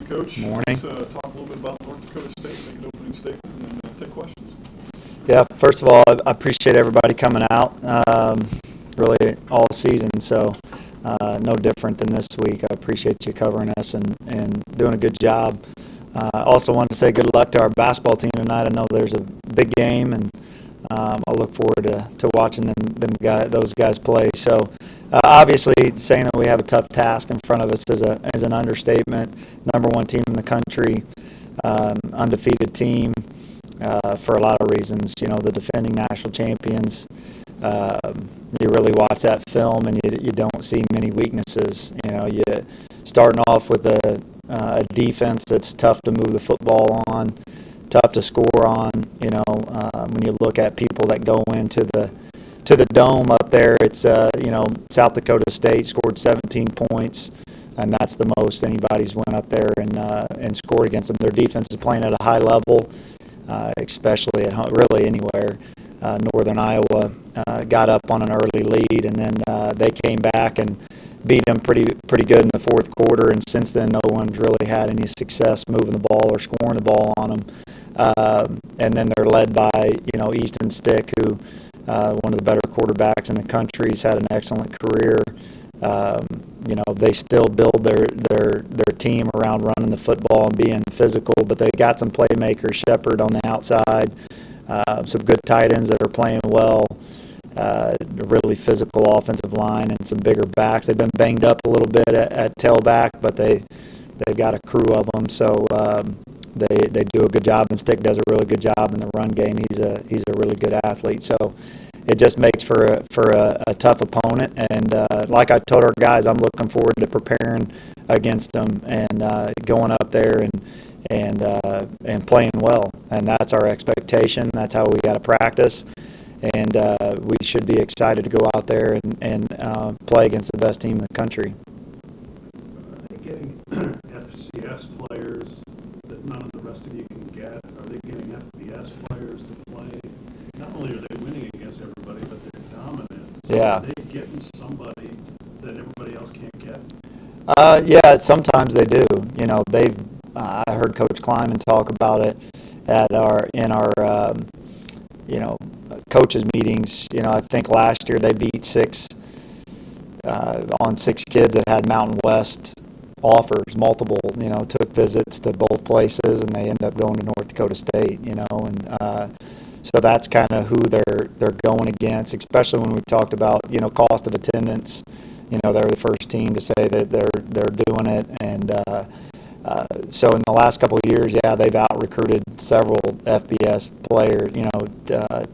Coach. Morning. Let's talk a little bit about North Dakota State, make an opening statement, and then take questions. Yeah, first of all, I appreciate everybody coming out really all season, so no different than this week. I appreciate you covering us and doing a good job. I also wanted to say good luck to our basketball team tonight. I know there's a big game, and I look forward to watching those guys play. So obviously saying that we have a tough task in front of us is an understatement. Number one team in the country, undefeated team. For a lot of reasons, the defending national champions. You really watch that film and you don't see many weaknesses. You starting off with a defense that's tough to move the football on, tough to score on. When you look at people that go into the dome up there, it's South Dakota State scored 17 points. And that's the most anybody's went up there and scored against them. Their defense is playing at a high level. Especially at home, really anywhere. Northern Iowa got up on an early lead, and then they came back and beat them pretty good in the fourth quarter. And since then, no one's really had any success moving the ball or scoring the ball on them. And then they're led by Easton Stick, who one of the better quarterbacks in the country. He's had an excellent career. They still build their team around running the football and being physical, but they got some playmakers, Shepard on the outside, some good tight ends that are playing well, a really physical offensive line, and some bigger backs. They've been banged up a little bit at tailback, but they've got a crew of them, so they do a good job, and Stick does a really good job in the run game. He's a really good athlete, so it just makes for a tough opponent. And like I told our guys, I'm looking forward to preparing against them and going up there and playing well. And that's our expectation. That's how we got to practice. And we should be excited to go out there and play against the best team in the country. Are they getting FCS players that none of the rest of you can get? Are they getting FBS players to play? Not only are they winning against everybody, but they're dominant. So Yeah. Are they getting somebody that everybody else can't get? Yeah, sometimes they do. I heard Coach Kleiman talk about it in our coaches meetings. I think last year they beat six kids that had Mountain West offers, multiple. Took visits to both places, and they end up going to North Dakota State. So that's kind of who they're going against, especially when we talked about cost of attendance. They're the first team to say that they're doing it, and so in the last couple of years, yeah, they've out-recruited several FBS players,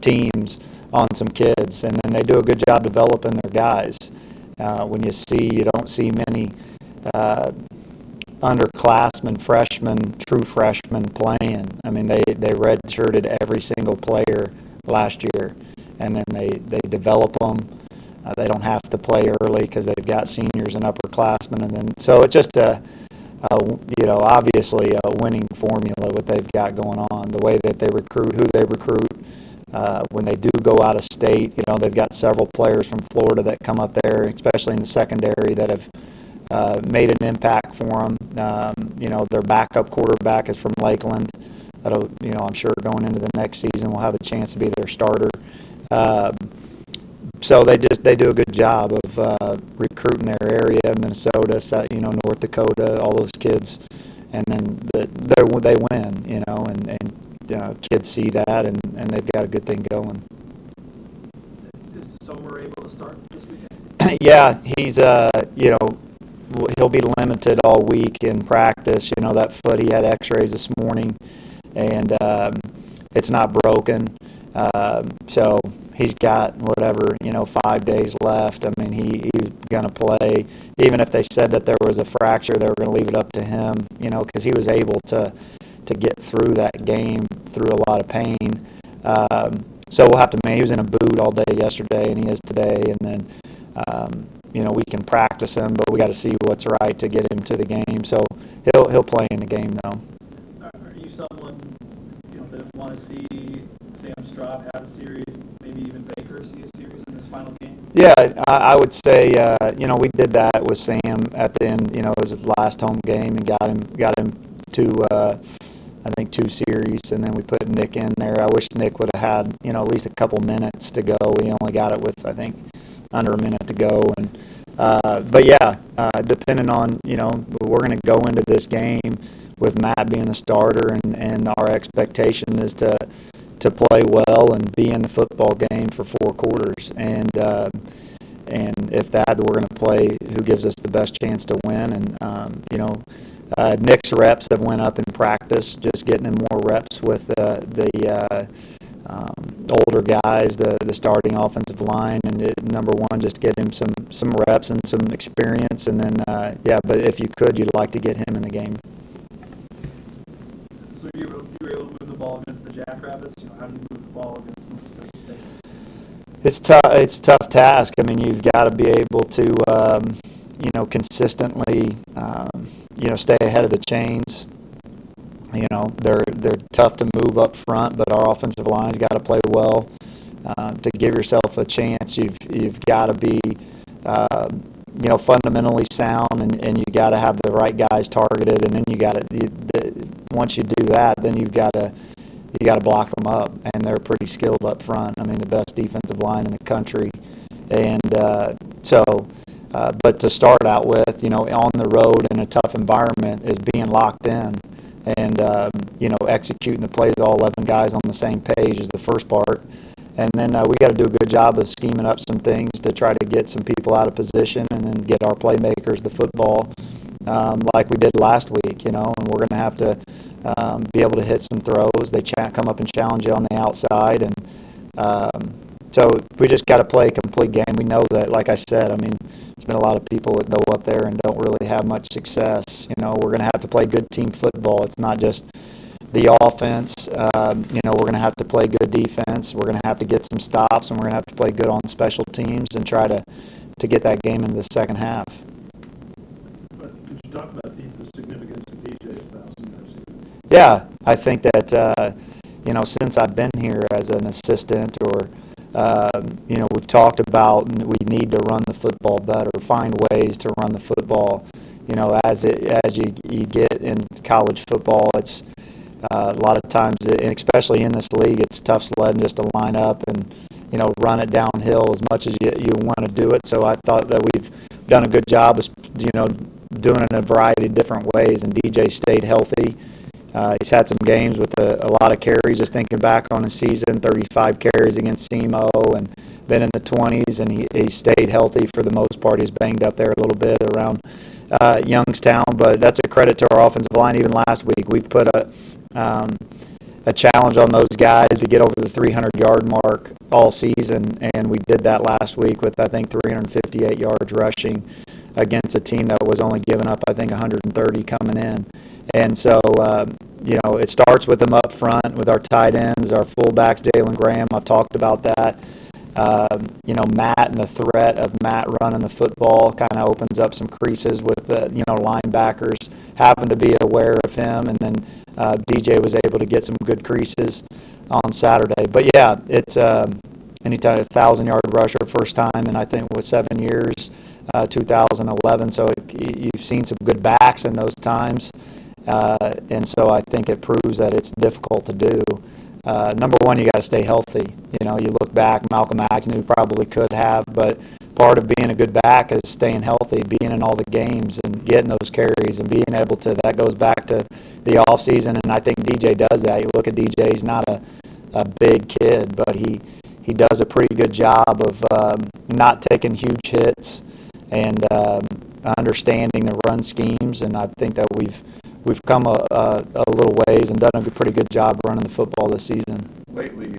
teams on some kids, and then they do a good job developing their guys. You don't see many underclassmen, freshmen, true freshmen playing. I mean, they redshirted every single player last year, and then they develop them. They don't have to play early because they've got seniors and upperclassmen, and then so it's just obviously a winning formula what they've got going on. The way that they recruit, who they recruit, when they do go out of state, they've got several players from Florida that come up there, especially in the secondary, that have made an impact for them. Their backup quarterback is from Lakeland. That'll, I'm sure going into the next season will have a chance to be their starter. So they do a good job of recruiting their area, Minnesota, North Dakota, all those kids, and then they win, and kids see that, and they've got a good thing going. Is Sommer able to start this weekend? Yeah, he's he'll be limited all week in practice. That foot, he had X-rays this morning, and it's not broken. So he's got 5 days left. I mean, he's going to play. Even if they said that there was a fracture, they were going to leave it up to him, because he was able to get through that game through a lot of pain. So we'll have to, he was in a boot all day yesterday, and he is today, and then, we can practice him, but we got to see what's right to get him to the game. So he'll play in the game, though. Are you someone, that want to see Sam Straub have a series, maybe even Baker see a series in this final game? Yeah, I would say, we did that with Sam at the end. It was his last home game, and got him I think 2 series, and then we put Nick in there. I wish Nick would have had, at least a couple minutes to go. We only got it with, I think, under a minute to go. And but yeah, depending on, we're going to go into this game with Matt being the starter, and our expectation is to play well and be in the football game for 4 quarters. And if that, we're going to play who gives us the best chance to win. And Nick's reps have went up in practice, just getting him more reps with the older guys, the starting offensive line, and number one, just get him some reps and some experience. And then but if you could, you'd like to get him in the game. So you were able to move the ball against the Jackrabbits. How do you move the ball against Mississippi State? It's tough. It's a tough task. I mean, you've got to be able to consistently stay ahead of the chains. They're tough to move up front, but our offensive line's got to play well. To give yourself a chance, you've got to be fundamentally sound, and you got to have the right guys targeted, and then you got to once you do that, then you got to block them up, and they're pretty skilled up front. I mean, the best defensive line in the country, and but to start out with, on the road in a tough environment, is being locked in and, executing the plays, all 11 guys on the same page is the first part. And then we got to do a good job of scheming up some things to try to get some people out of position and then get our playmakers the football like we did last week, and we're going to have to be able to hit some throws. They come up and challenge you on the outside, and so we just got to play a complete game. We know that, like I said, I mean, there's been a lot of people that go up there and don't really have much success. We're going to have to play good team football. It's not just the offense. We're going to have to play good defense. We're going to have to get some stops, and we're going to have to play good on special teams and try to get that game into the second half. But could you talk about the significance of DJ's 1,000-yard season? Yeah, I think that, since I've been here as an assistant, or we've talked about we need to run the football better, find ways to run the football. As you get in college football, it's a lot of times, and especially in this league, it's tough sledding just to line up and run it downhill as much as you want to do it. So I thought that we've done a good job of doing it in a variety of different ways, and DJ stayed healthy. He's had some games with a lot of carries. Just thinking back on the season, 35 carries against SEMO, and been in the 20s, and he stayed healthy for the most part. He's banged up there a little bit around Youngstown, but that's a credit to our offensive line. Even last week, we put a challenge on those guys to get over the 300-yard mark all season, and we did that last week with, I think, 358 yards rushing against a team that was only giving up, I think, 130 coming in. And so, it starts with them up front with our tight ends, our fullbacks, Jalen Graham. I've talked about that. Matt, and the threat of Matt running the football kind of opens up some creases with the, linebackers having to be aware of him. And then DJ was able to get some good creases on Saturday. But yeah, it's anytime 1,000-yard rusher, first time, and I think with 7 years, 2011. So you've seen some good backs in those times. And so I think it proves that it's difficult to do. Number one, you got to stay healthy. You look back, Malcolm Agnew probably could have, but part of being a good back is staying healthy, being in all the games and getting those carries and being able to, that goes back to the off season, and I think DJ does that. You look at DJ, he's not a big kid, but he does a pretty good job of not taking huge hits and understanding the run schemes, and I think that we've come a little ways and done a pretty good job running the football this season. Lately,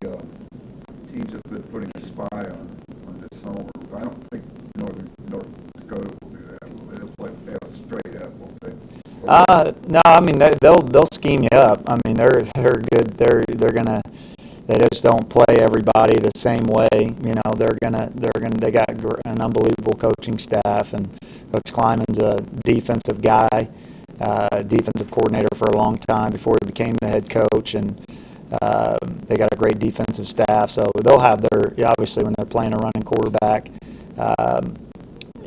teams have been putting a spy on this homer. I don't think North Dakota will do that. They'll play straight up, won't they? No, I mean they'll scheme you up. I mean they're good. They just don't play everybody the same way. They got an unbelievable coaching staff, and Coach Kleiman's a defensive guy. Defensive coordinator for a long time before he became the head coach, and they got a great defensive staff. So they'll have obviously when they're playing a running quarterback,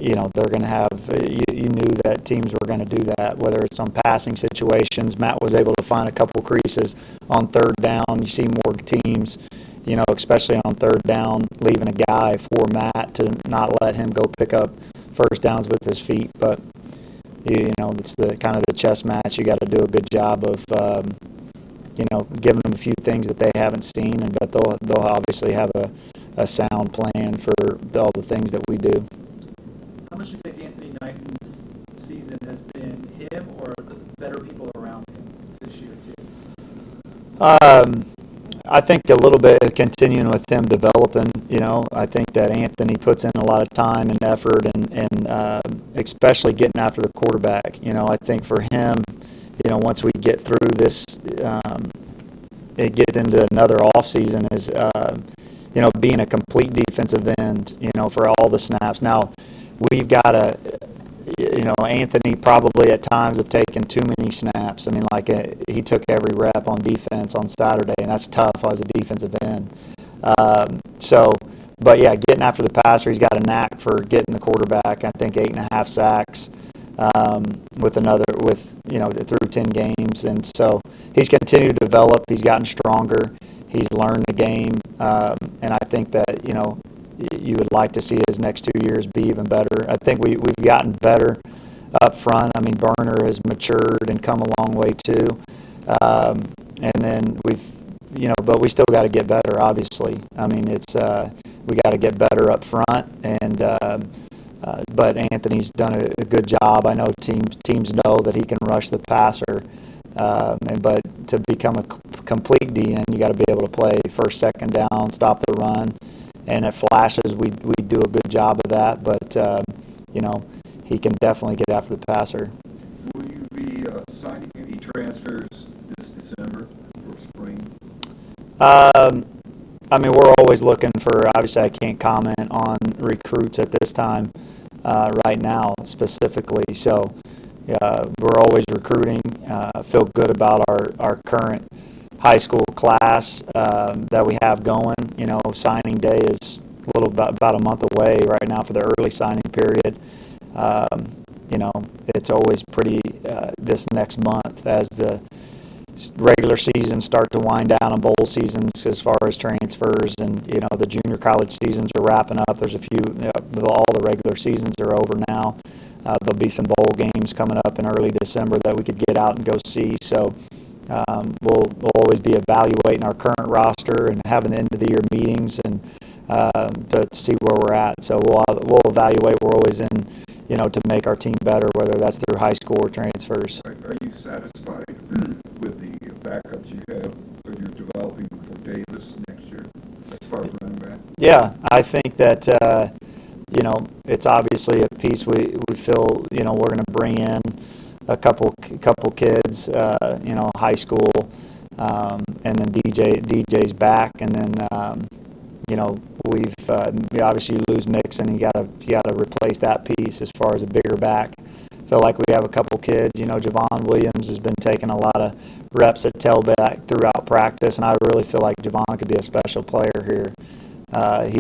they're going to have, you knew that teams were going to do that, whether it's on passing situations. Matt was able to find a couple creases on third down. You see more teams, especially on third down, leaving a guy for Matt to not let him go pick up first downs with his feet. But, it's the kind of the chess match. You got to do a good job of, giving them a few things that they haven't seen, but they'll obviously have a sound plan for all the things that we do. How much do you think Anthony Knighton's season has been him or the better people around him this year too? I think a little bit of continuing with him developing. I think that Anthony puts in a lot of time and effort, and especially getting after the quarterback. I think for him, once we get through this, it get into another off season is being a complete defensive end. For all the snaps. Now we've got Anthony probably at times have taken too many snaps. I mean, he took every rep on defense on Saturday, and that's tough as a defensive end. But yeah, getting after the passer, he's got a knack for getting the quarterback. I think 8.5 sacks through 10 games, and so he's continued to develop. He's gotten stronger. He's learned the game, and I think that you would like to see his next 2 years be even better. I think we've gotten better up front. I mean, Burner has matured and come a long way too. And then but we still got to get better, obviously. I mean, we got to get better up front, and but Anthony's done a good job. I know teams know that he can rush the passer, but to become a complete DN, you got to be able to play first, second down, stop the run. And at flashes, we do a good job of that, but he can definitely get after the passer. Will you be signing any transfers this December for spring? I mean, we're always looking for. Obviously, I can't comment on recruits at this time, right now specifically. So, we're always recruiting. Feel good about our current high school class that we have going. Signing day is about a month away right now for the early signing period. It's always pretty this next month as the regular seasons start to wind down and bowl seasons as far as transfers, and the junior college seasons are wrapping up. There's a few, all the regular seasons are over now. There'll be some bowl games coming up in early December that we could get out and go see. So we'll always be evaluating our current roster and having end of the year meetings and to see where we're at. So we'll evaluate. We're always in, to make our team better, whether that's through high school or transfers. Are you satisfied with the backups you have that you're developing for Davis next year as far as running back? Yeah, I think that it's obviously a piece we feel we're going to bring in a couple kids, high school, and then DJ's back, and then we've obviously you lose Mixon, you gotta replace that piece as far as a bigger back. Feel like we have a couple kids. Javon Williams has been taking a lot of reps at tailback throughout practice, and I really feel like Javon could be a special player here. I've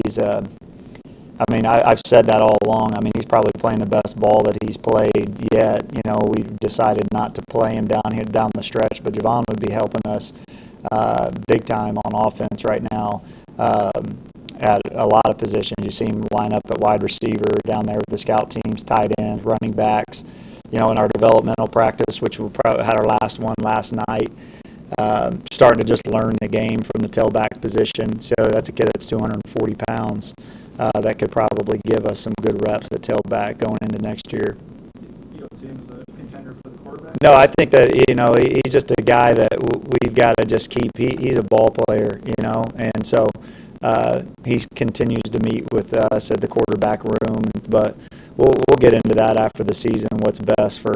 said that all along. I mean, he's probably playing the best ball that he's played yet. We've decided not to play him down the stretch, but Javon would be helping us big time on offense right now at a lot of positions. You see him line up at wide receiver down there with the scout teams, tight end, running backs. In our developmental practice, which we probably had our last one last night, starting to just learn the game from the tailback position. So that's a kid that's 240 pounds. That could probably give us some good reps at tailback going into next year. You don't see him as a contender for the quarterback? No, I think that he's just a guy that we've got to just keep. He's a ball player, and so he continues to meet with us at the quarterback room. But we'll get into that after the season. What's best for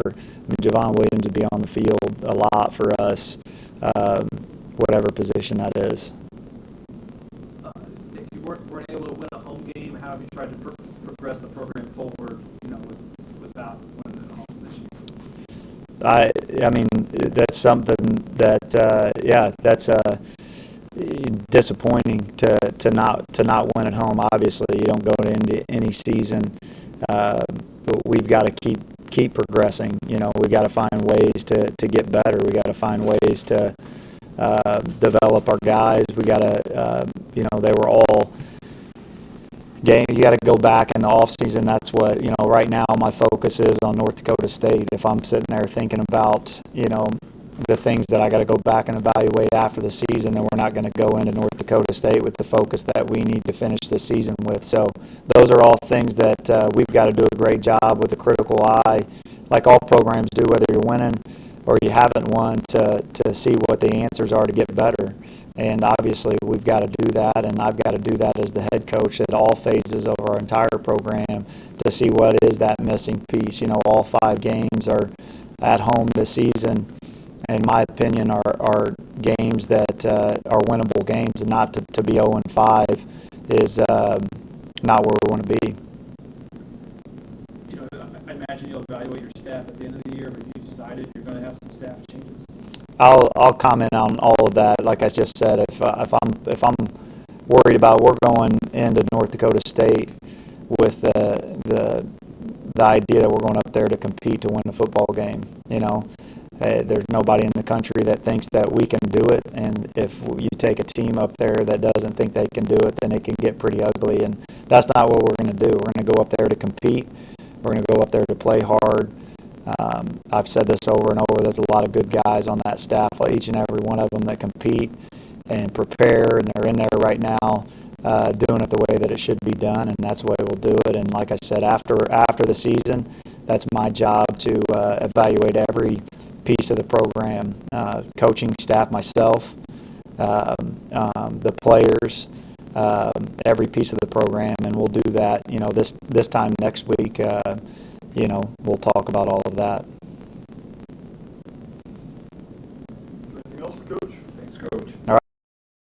Javon Williams to be on the field a lot for us, whatever position that is. If you weren't able to win a home game, how have you tried to progress the program forward? Without winning at home this year. I mean, that's something that that's disappointing to not win at home. Obviously, you don't go into any season But we've got to keep progressing. We've got to find ways to get better. We got to find ways to develop our guys. We got to, they were all game. You got to go back in the off season. That's what, right now my focus is on North Dakota State. If I'm sitting there thinking about, the things that I got to go back and evaluate after the season, then we're not going to go into North Dakota State with the focus that we need to finish the season with. So those are all things that we've got to do a great job with a critical eye, like all programs do, whether you're winning or you haven't won, to see what the answers are to get better. And obviously we've got to do that, and I've got to do that as the head coach at all phases of our entire program to see what is that missing piece. All 5 games are at home this season, in my opinion, are games that are winnable games, and not to be 0-5 is not where we want to be. I imagine you'll evaluate your staff at the end of the year, but you decided you're going to have some staff changes. I'll comment on all of that. Like I just said, if I'm worried about, we're going into North Dakota State with the idea that we're going up there to compete to win a football game. There's nobody in the country that thinks that we can do it, and if you take a team up there that doesn't think they can do it, then it can get pretty ugly, and that's not what we're going to do. We're going to go up there to compete. We're going to go up there to play hard. I've said this over and over. There's a lot of good guys on that staff, each and every one of them that compete and prepare, and they're in there right now doing it the way that it should be done, and that's the way we'll do it. And like I said, after the season, that's my job to evaluate every piece of the program, coaching staff, myself, the players, every piece of the program, and we'll do that. This time next week. We'll talk about all of that.